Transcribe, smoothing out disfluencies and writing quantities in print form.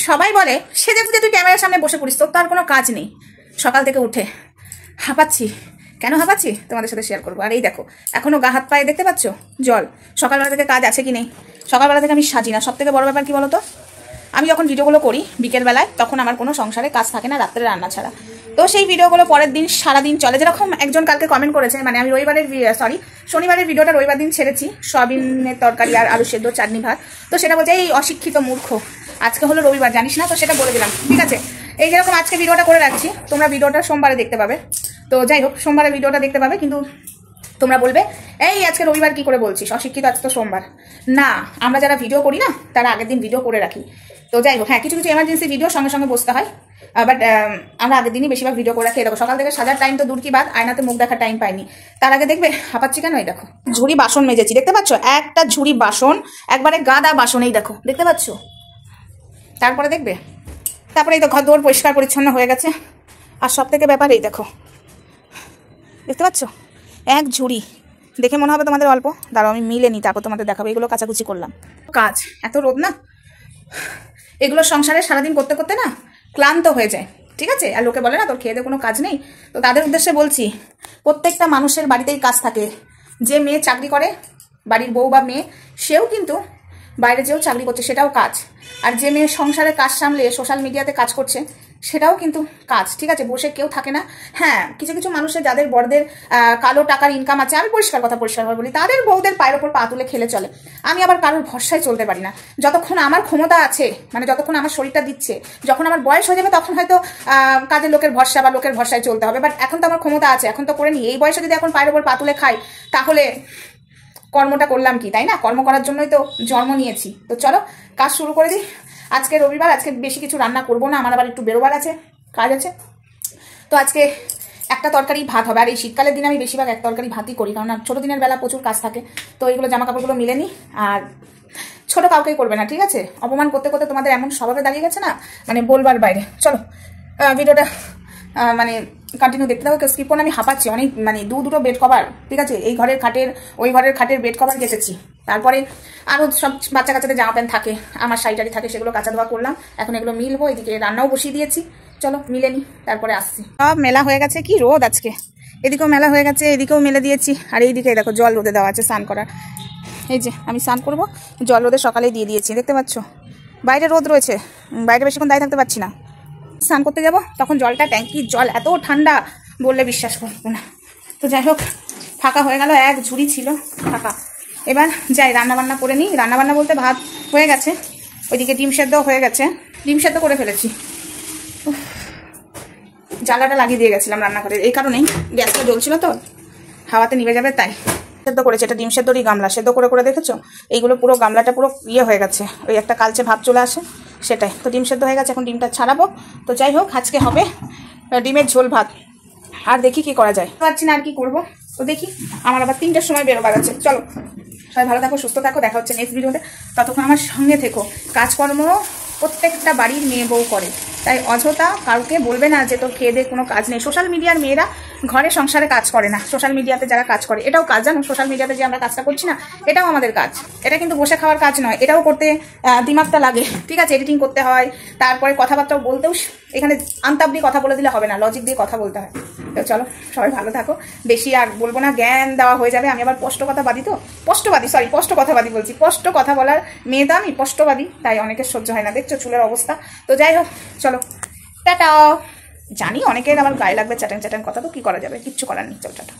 সবাই বলে সেজে গুজে তুই ক্যামেরার সামনে বসে পড়িস, তোর তো আর কোনো কাজ নেই। সকাল থেকে উঠে হাঁপাচ্ছি, কেন হাঁপাচ্ছি তোমাদের সাথে শেয়ার করবো। আর এই দেখো এখনো গা হাত পায়ে দেখতে পাচ্ছ জল। সকালবেলা থেকে কাজ আছে কি নেই? সকালবেলা থেকে আমি সাজি না। সব থেকে বড় ব্যাপার কি বলতো, আমি যখন ভিডিওগুলো করি বিকেলবেলায় তখন আমার কোনো সংসারে কাজ থাকে না রাত্রে রান্না ছাড়া। তো সেই ভিডিওগুলো পরের দিন সারাদিন চলে। যেরকম একজন কালকে কমেন্ট করেছে, মানে আমি শনিবারের ভিডিওটা রবিবার দিন ছেড়েছি, সয়াবিনের তরকারি আর আলু সেদ্ধ চাটনি ভাত। তো সেটা বলছে এই অশিক্ষিত মূর্খ, আজকে হলো রবিবার জানিস না? তো সেটা বলে দিলাম, ঠিক আছে। এই যেরকম আজকে ভিডিওটা করে রাখছি, তোমরা ভিডিওটা সোমবারে দেখতে পাবে। তো যাই হোক, সোমবারে ভিডিওটা দেখতে পাবে, কিন্তু তোমরা বলবে এই আজকে রবিবার কি করে বলছিস, অশিক্ষিত, আজ তো সোমবার। না, আমরা যারা ভিডিও করি না তারা আগের দিন ভিডিও করে রাখি। তো যাই হোক, হ্যাঁ কিছু কিছু এমার্জেন্সি ভিডিও সঙ্গে সঙ্গে বসতে হয়, বাট আমরা আগের দিনই বেশিরভাগ ভিডিও করে রাখি। দেখো সকাল থেকে সাজার টাইম তো দূর কি বাদ, আয়নাতে মুখ দেখার টাইম পাইনি। তার আগে দেখবে হাঁপাচ্ছি কেন, এই দেখো ঝুড়ি বাসন মেজেছি, দেখতে পাচ্ছ? একটা ঝুড়ি বাসন, একবারে গাদা বাসন, এই দেখো দেখতে পাচ্ছ? তারপরে দেখবে, তারপরে এই তো ঘর দৌড় পরিষ্কার পরিচ্ছন্ন হয়ে গেছে। আর সব থেকে ব্যাপার এই দেখো, দেখতে পাচ্ছ? এক ঝুড়ি, দেখে মনে হবে তোমাদের অল্প, দাঁড়াও আমি মিলে নিই তারপর তোমাদের দেখাবো। এগুলো কাচাকুচি করলাম, কাজ এত রোদ না, এগুলো সংসারে সারাদিন করতে করতে না ক্লান্ত হয়ে যায়, ঠিক আছে। আর লোকে বলে না তোর খেয়ে দিয়ে কোনো কাজ নেই, তো তাদের উদ্দেশ্যে বলছি প্রত্যেকটা মানুষের বাড়িতেই কাজ থাকে। যে মেয়ে চাকরি করে, বাড়ির বউ বা মেয়ে, সেও কিন্তু বাইরে যেও চাকরি করছে, সেটাও কাজ। আর যে মেয়ে সংসারে কাজ সামলে সোশ্যাল মিডিয়াতে কাজ করছে, সেটাও কিন্তু কাজ, ঠিক আছে। বসে কেউ থাকে না। হ্যাঁ কিছু কিছু মানুষের যাদের বড়দের কালো টাকার ইনকাম আছে, আমি পরিষ্কার বলি, তাদের বউদের পায়ের ওপর পা তুলে খেলে চলে। আমি আবার কারোর ভরসায় চলতে পারি না। যতক্ষণ আমার ক্ষমতা আছে, মানে যতক্ষণ আমার শরীরটা দিচ্ছে, যখন আমার বয়স হয়ে যাবে তখন হয়তো কাজের লোকের ভরসা বা লোকের ভরসায় চলতে হবে। বাট এখন তো আমার ক্ষমতা আছে, এখন তো করে নি। এই বয়সে যদি এখন পায়ের ওপর পা তুলে খাই, তাহলে কর্মটা করলাম কি, তাই না? কর্ম করার জন্যই তো জন্ম নিয়েছি। তো চলো কাজ শুরু করে দিই। আজকে রবিবার, আজকে বেশি কিছু রান্না করবো না, আমার আবার একটু বেরোবার আছে, কাজ আছে। তো আজকে একটা তরকারি ভাত হবে। আর এই শীতকালের দিনে আমি বেশিরভাগ এক তরকারি ভাতই করি, কারণ ছোটো দিনের বেলা প্রচুর কাজ থাকে। তো এইগুলো জামা কাপড়গুলো মিলে নিই। আর ছোটো কাউকেই করবে না, ঠিক আছে? অপমান করতে করতে তোমাদের এমন স্বভাবে দাঁড়িয়ে গেছে না, মানে বলবার বাইরে। চলো ভিডিওটা মানে কন্টিনিউ দেখতে থাকো, কেউ স্কিপ করুন। আমি হাঁপাচ্ছি অনেক, মানে দুটো বেড কভার, ঠিক আছে। এই ঘরের খাটের ওই ঘরের খাটের বেড কভার কেচেছি, তারপরে আরও সব বাচ্চা কাচ্চাদের জামা প্যান্ট থাকে, আমার শাড়ি থাকে, সেগুলো কাঁচা ধোয়া করলাম। এখন এগুলো মিলবো, এদিকে রান্নাও বসিয়ে দিয়েছি। চলো মিলে নি, তারপরে আসছি। সব মেলা হয়ে গেছে, কি রোদ আজকে। এদিকেও মেলা হয়ে গেছে, এদিকেও মেলে দিয়েছি। আর এইদিকে দেখো জল রোদে দেওয়া আছে স্নান করার। এই যে আমি স্নান করবো, জল রোদে সকালেই দিয়ে দিয়েছি, দেখতে পাচ্ছ? বাইরে রোদ রয়েছে, বাইরে বেশিক্ষণ দাঁড়িয়ে থাকতে পারছি না। স্নান করতে যাব তখন জলটা, ট্যাঙ্কির জল এত ঠান্ডা বললে বিশ্বাস করবো না। তো যাই হোক, ফাঁকা হয়ে গেল, এক ঝুড়ি ছিল ফাঁকা। এবার যাই রান্নাবান্না করে নিই। রান্নাবান্না বলতে ভাত হয়ে গেছে, ওইদিকে ডিম সেদ্ধ হয়ে গেছে, ডিম সেদ্ধ করে ফেলেছি। জ্বালাটা লাগিয়ে দিয়ে গেছিলাম রান্নাঘরের, এই কারণেই গ্যাসটা জ্বলছিল তো, হাওয়াতে নিভে যাবে তাই। সেদ্ধ করেছে, এটা ডিম সেদ্ধরই গামলা, সেদ্ধ করে করে দেখেছো? এইগুলো পুরো গামলাটা পুরো হয়ে গেছে, ওই একটা কালচে ভাব চলে আসে, সেটাই। তো ডিম সেদ্ধ হয়ে গেছে, এখন ডিমটা ছাড়াবো। তো যাই হোক, আজকে হবে ডিমের ঝোল ভাত। আর দেখি কি করা যায়, পারছি না আর কি করবো। তো দেখি, আমার আবার 3টার সময় বেরোবার আছে। চলো সবাই ভালো থাকো, সুস্থ থাকো, দেখা হচ্ছে নেক্সট ভিডিওতে। ততক্ষণ আমার সঙ্গে থেকো। কাজকর্ম প্রত্যেকটা বাড়ির মেয়ে বউ করে, তাই অযথা কাউকে বলবে না যে তোর খেয়ে দিয়ে কোনো কাজ নেই। সোশ্যাল মিডিয়ার মেয়েরা ঘরে সংসারে কাজ করে না, সোশ্যাল মিডিয়াতে যারা কাজ করে, এটাও কাজ, জানো? সোশ্যাল মিডিয়াতে যে আমরা কাজটা করছি না, এটাও আমাদের কাজ। এটা কিন্তু বসে খাওয়ার কাজ নয়, এটাও করতে দিমাগটা লাগে, ঠিক আছে। এডিটিং করতে হয়, তারপরে কথাবার্তাও বলতেও এখানে আন্তাব দিয়ে কথা বলে দিলে হবে না, লজিক দিয়ে কথা বলতে হয়। তো চলো সবাই ভালো থাকো, বেশি আর বলবো না, জ্ঞান দেওয়া হয়ে যাবে। আমি আবার স্পষ্ট কথাবাদী, তো স্পষ্ট কথাবাদী বলছি, স্পষ্ট কথা বলার মেয়ে তো আমি, স্পষ্টবাদী, তাই অনেকের সহ্য হয় না, দেখছো চুলের অবস্থা। তো যাই হোক, চলো টাটা। জানি অনেকের আবার গায়ে লাগবে চ্যাটাং চ্যাটাং কথা, তো কি করা যাবে, কিচ্ছু করার নেই, চলো টাটা।